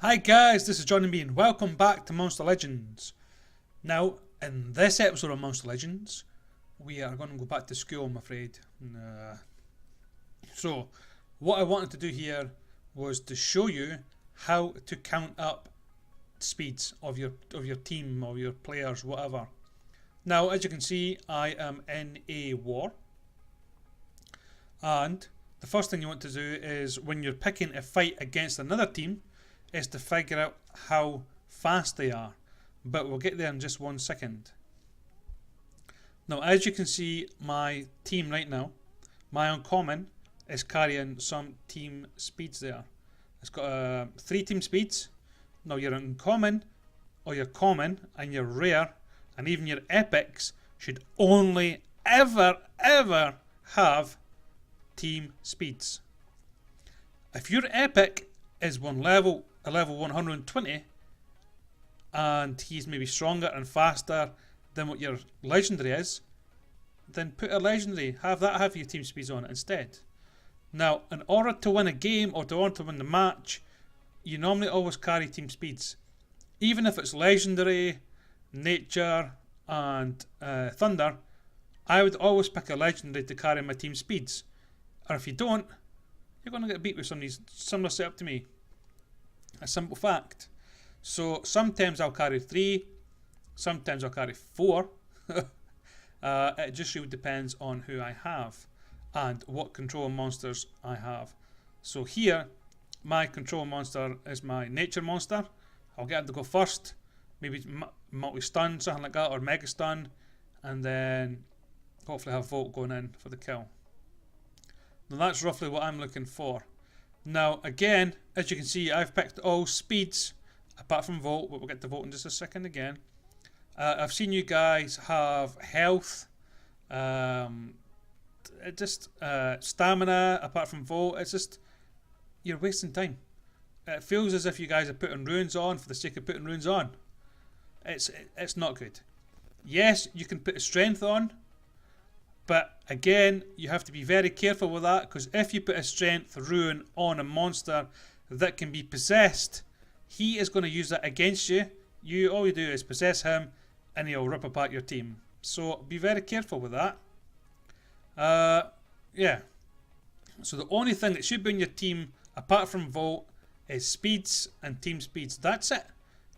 Hi guys, this is Johnny B and welcome back to Monster Legends. Now, in this episode of Monster Legends, we are going to go back to school, I'm afraid. So, what I wanted to do here was to show you how to count up speeds of your team or your players, whatever. Now, as you can see, I am in a war. And the first thing you want to do is when you're picking a fight against another team, is to figure out how fast they are. But we'll get there in just 1 second. Now, as you can see, my team right now, my uncommon is carrying some team speeds there. It's got 3 team speeds. Now, your uncommon, or your common, and your rare, and even your epics should only ever have team speeds. If your epic is a level 120, and he's maybe stronger and faster than what your legendary is, then put a legendary, have your team speeds on it instead. Now, in order to win a game or in order to win the match, you normally always carry team speeds. Even if it's legendary, nature, and thunder, I would always pick a legendary to carry my team speeds. Or if you don't, you're going to get beat with somebody's similar setup to me. A simple fact. So sometimes I'll carry 3, sometimes I'll carry 4. It just really depends on who I have and what control monsters I have. So here, my control monster is my nature monster. I'll get him to go first, maybe multi-stun, something like that, or mega stun, and then hopefully have Volt going in for the kill. Now that's roughly what I'm looking for. Now again, as you can see, I've picked all speeds apart from Volt, but we'll get to Volt in just a second again. I've seen you guys have health, stamina apart from Volt. It's just, you're wasting time. It feels as if you guys are putting runes on for the sake of putting runes on. It's not good. Yes, you can put a strength on, but again, you have to be very careful with that, because if you put a strength rune on a monster that can be possessed, he is going to use that against you. All you do is possess him and he'll rip apart your team. So be very careful with that. Yeah. So the only thing that should be in your team apart from Volt is speeds and team speeds. That's it.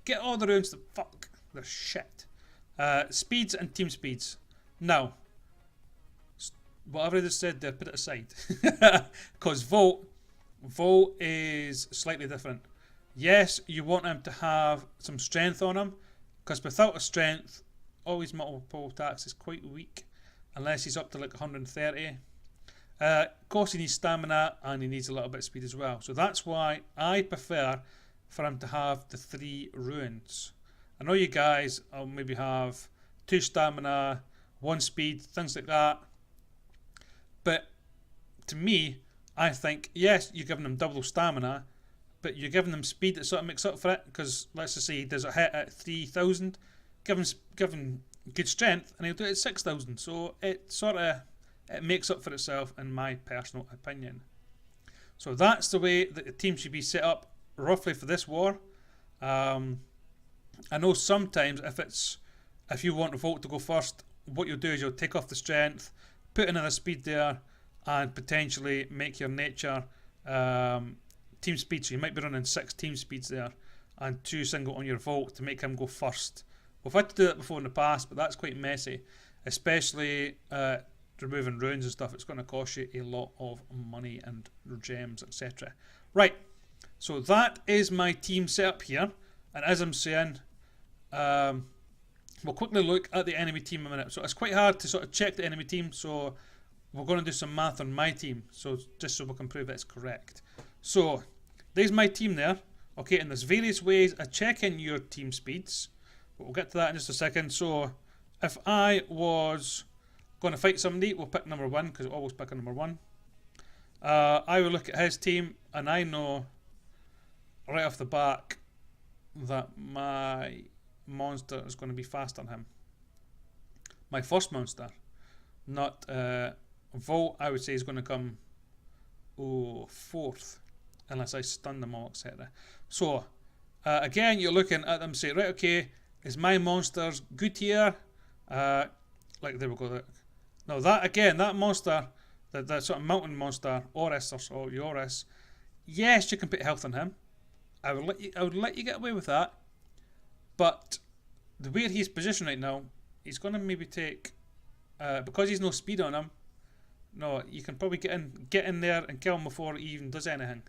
Get all the runes. Fuck. They're shit. Speeds and team speeds. Now, whatever I just said there, put it aside. Because Volt is slightly different. Yes, you want him to have some strength on him, because without a strength, always multiple attacks is quite weak, unless he's up to like 130. Of course, he needs stamina and he needs a little bit of speed as well. So that's why I prefer for him to have the 3 runes. I know you guys will maybe have 2 stamina, 1 speed, things like that. But to me, I think, yes, you're giving him double stamina, but you're giving him speed that sort of makes up for it, because let's just say he does a hit at 3,000, give him good strength, and he'll do it at 6,000. So it makes up for itself, in my personal opinion. So that's the way that the team should be set up, roughly, for this war. I know sometimes if you want Volt to go first, what you'll do is you'll take off the strength, put another speed there, and potentially make your nature team speed. So you might be running 6 team speeds there and 2 single on your Volt to make him go first. We've had to do that before in the past, but that's quite messy, especially removing runes and stuff. It's going to cost you a lot of money and gems, etc. Right, so that is my team setup here, and as I'm saying, we'll quickly look at the enemy team in a minute. So it's quite hard to sort of check the enemy team, so we're going to do some math on my team, so just so we can prove it's correct. So there's my team there. Okay, and there's various ways of checking your team speeds, but we'll get to that in just a second. So if I was going to fight somebody, we'll pick number 1, because we'll always pick a number 1. I will look at his team, and I know right off the back that my monster is going to be faster than him. My first monster, not Volt, I would say is going to come 4th. unless I stun them all, etc. So Again, you're looking at them, say, right, okay, is my monsters good here? Like, there we go. No, that again, that monster, that sort of mountain monster, Oris or Yoris. Yes, you can put health on him. I would let you get away with that. But the way he's positioned right now, he's going to maybe take, because he's no speed on him. No, you can probably get in there and kill him before he even does anything.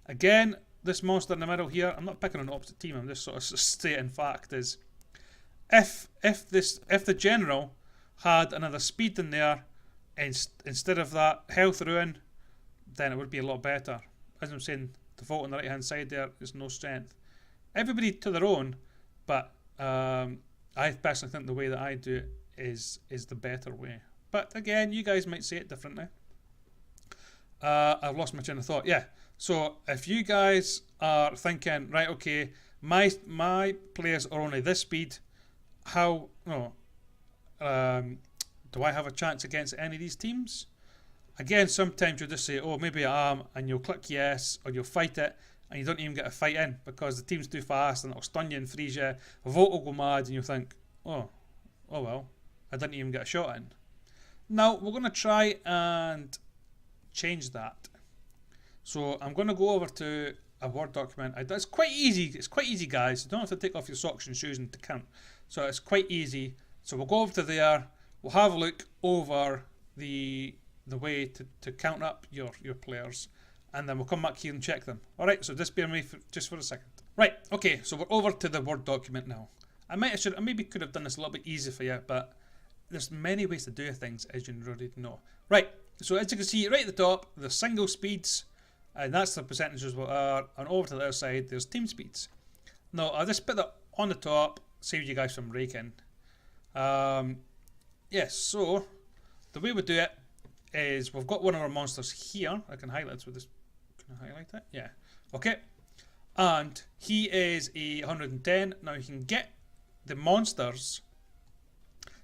Again, this monster in the middle here, I'm not picking on the opposite team. I'm just sort of stating fact is, if the general had another speed in there instead of that health ruin, then it would be a lot better. As I'm saying, the vault on the right hand side there is no strength. Everybody to their own, but I personally think the way that I do it is the better way. But again, you guys might say it differently. I've lost my train of thought. Yeah. So if you guys are thinking, right, okay, my players are only this speed, how do I have a chance against any of these teams? Again, sometimes you'll just say, oh, maybe I am, and you'll click yes, or you'll fight it, and you don't even get a fight in because the team's too fast and it'll stun you and freeze you. A Volt will go mad, and you'll think, oh well, I didn't even get a shot in. Now we're going to try and change that. So I'm going to go over to a Word document. It's quite easy. It's quite easy, guys. You don't have to take off your socks and shoes and to count. So it's quite easy. So we'll go over to there. We'll have a look over the way to count up your players, and then we'll come back here and check them. All right. So just bear with me just for a second. Right. Okay. So we're over to the Word document now. I maybe could have done this a little bit easier for you, but there's many ways to do things, as you already know. Right. So as you can see right at the top, the single speeds, and that's the percentages what are, and over to the other side there's team speeds. Now I'll just put that on the top, save you guys from raking. Yes, so the way we do it is we've got one of our monsters here. I can highlight it with this. Can I highlight it? Yeah. Okay. And he is a 110. Now you can get the monsters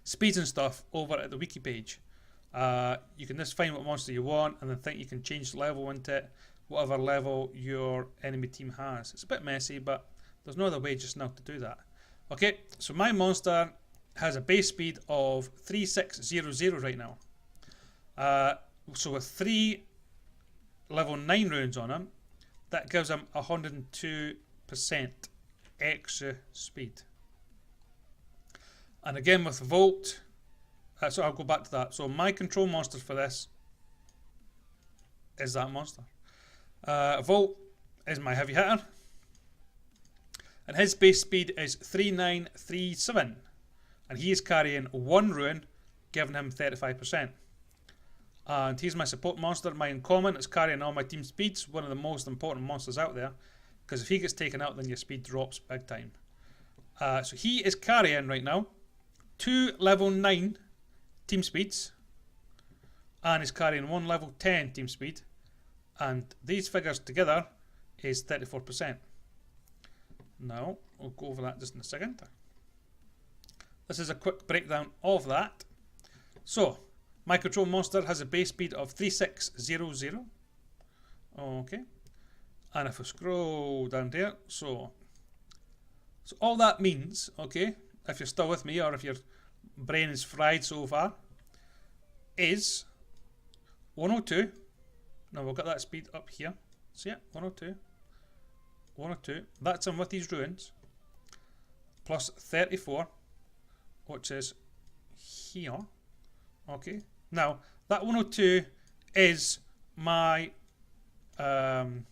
speeds and stuff over at the wiki page. You can just find what monster you want, and then think you can change the level into it, whatever level your enemy team has. It's a bit messy, but there's no other way just now to do that. Okay, so my monster has a base speed of 3600 right now. So with 3 level 9 runes on him, that gives him 102% extra speed. And again with Volt, so I'll go back to that. So my control monster for this is that monster. Volt is my heavy hitter, and his base speed is 3937, and he is carrying 1 rune, giving him 35%. And he's my support monster. My uncommon is carrying all my team speeds, one of the most important monsters out there, because if he gets taken out, then your speed drops big time. So he is carrying right now 2 level 9 team speeds, and is carrying 1 level 10 team speed, and these figures together is 34%. Now we'll go over that just in a second. This is a quick breakdown of that. So my control monster has a base speed of 3600. Okay, and if I scroll down there, so all that means, okay, if you're still with me or if your brain is fried so far, is 102. Now we'll get that speed up here. So yeah, 102. 102. That's him with these ruins. Plus 34, which is here. Okay. Now that 102 is my. Can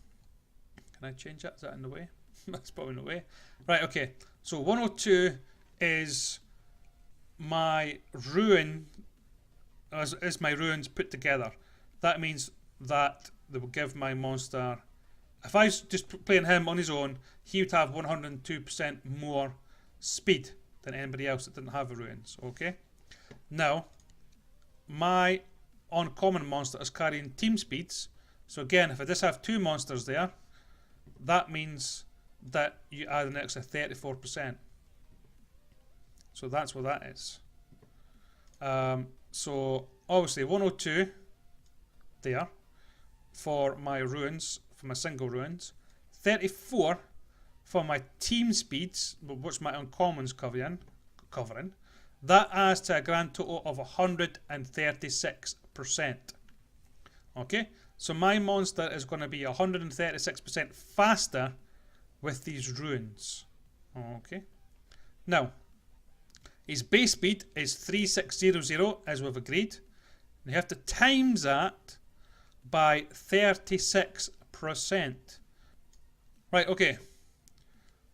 I change that? Is that in the way? That's probably in the way. Right. Okay. So 102 is my ruin. Is my ruins put together. That means that they will give my monster. If I was just playing him on his own, he would have 102% more speed than anybody else that didn't have the ruins. Okay. Now, my uncommon monster is carrying team speeds. So again, if I just have 2 monsters there, that means that you add an extra 34%. So that's what that is. So obviously 102 there for my ruins, for my single ruins. 34 for my team speeds, which my uncommons covering, that adds to a grand total of 136%. Okay, so my monster is going to be 136% faster with these runes. Okay, now his base speed is 3600, as we've agreed. You have to times that by 36%. Right, okay.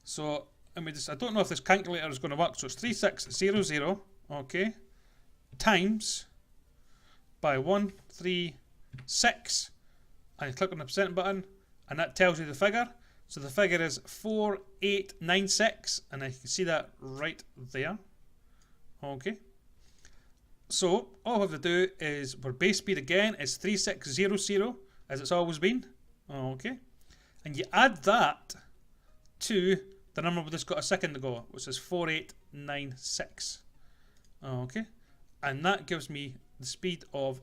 So I don't know if this calculator is going to work. So it's 3600, okay, times by 136, and you click on the percent button, and that tells you the figure. So the figure is 4896, and I can see that right there. Okay. So all we have to do is, our base speed again is 3600, as it's always been. Okay. And you add that to the number we just got a second ago, which is 4896. Okay. And that gives me the speed of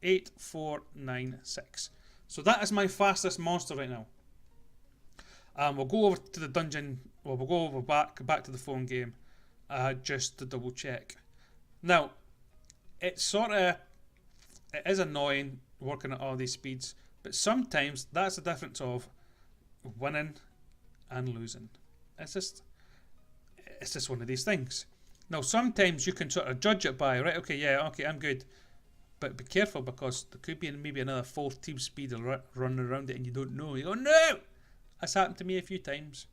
8496. So that is my fastest monster right now. We'll go over to the dungeon, well, we'll go over back to the phone game, just to double check. Now, it is annoying working at all these speeds, but sometimes that's the difference of winning and losing. It's just one of these things. Now, sometimes you can sort of judge it by, right, okay, yeah, okay, I'm good. But be careful, because there could be maybe another fourth team speed running around it and you don't know. You go, no! That's happened to me a few times.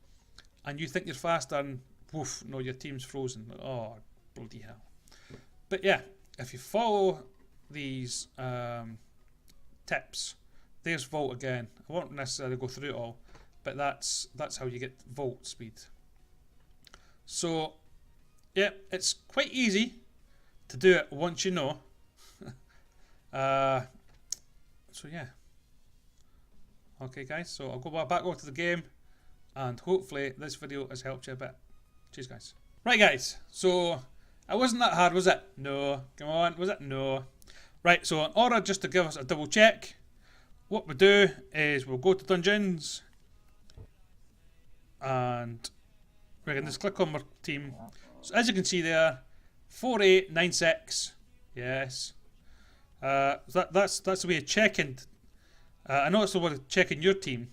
And you think you're faster and woof, no, your team's frozen. Oh, bloody hell. But yeah, if you follow these tips, there's Volt again. I won't necessarily go through it all, but that's how you get Volt speed. So yeah, it's quite easy to do it once you know. So yeah. Okay guys, so I'll go back over to the game, and hopefully this video has helped you a bit. Cheers guys. Right guys, so it wasn't that hard, was it? No. Come on, was it? No. Right, so in order just to give us a double check, what we do is we'll go to dungeons, and we can just click on our team. So as you can see there, 4896. Yes. That's the way of checking. I know it's the way of checking your team,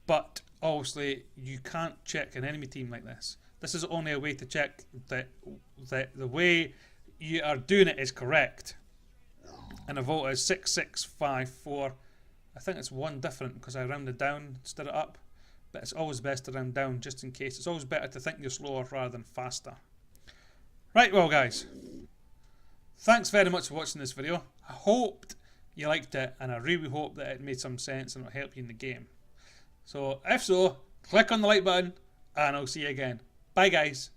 but obviously you can't check an enemy team like this. This is only a way to check that the way you are doing it is correct. And the Volt is 6654. I think it's one different because I rounded down instead of up, but it's always best to round down just in case. It's always better to think you're slower rather than faster. Right, well guys, thanks very much for watching this video. I hoped you liked it, and I really hope that it made some sense and it'll help you in the game. So if so, click on the like button, and I'll see you again. Bye guys.